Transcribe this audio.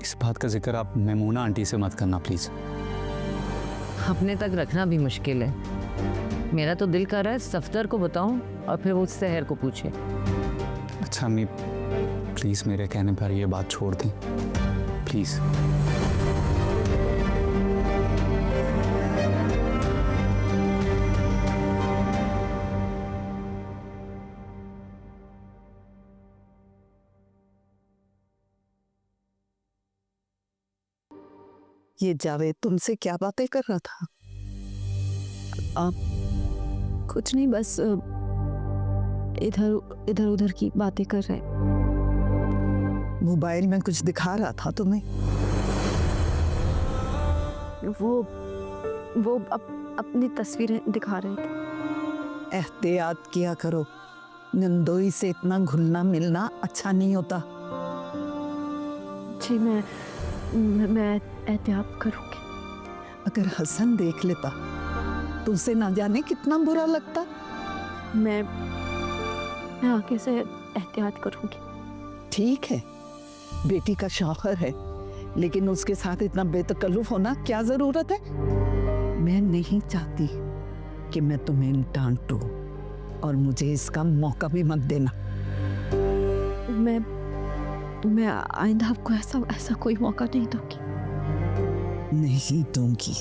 इस बात का जिक्र आप मैमूना आंटी से मत करना प्लीज। अपने तक रखना भी मुश्किल है। मेरा तो दिल कर रहा है सफदर को बताऊं और फिर वो सहर को पूछे। अच्छा अम्मी प्लीज मेरे कहने पर ये बात छोड़ दें प्लीज। ये जावेद तुमसे क्या बातें कर रहा था? आप कुछ नहीं, बस इधर इधर उधर की बातें कर रहे। मोबाइल में कुछ दिखा रहा था तुम्हें? वो अपनी तस्वीरें दिखा रहे थे। एहतियात किया करो, नंदोई से इतना घुलना मिलना अच्छा नहीं होता। जी मैं एहतियात करूँगी। अगर हसन देख लेता तो उसे ना जाने कितना बुरा लगता। मैं आगे से एहतियात करूँगी। ठीक है, बेटी का शौहर है, लेकिन उसके साथ इतना बेतकल्लुफ होना क्या जरूरत है? मैं नहीं चाहती कि मैं तुम्हें डांटूं और मुझे इसका मौका भी मत देना। मैं आइंदा आपको ऐसा कोई मौका नहीं दूंगी। नहीं दूंगी।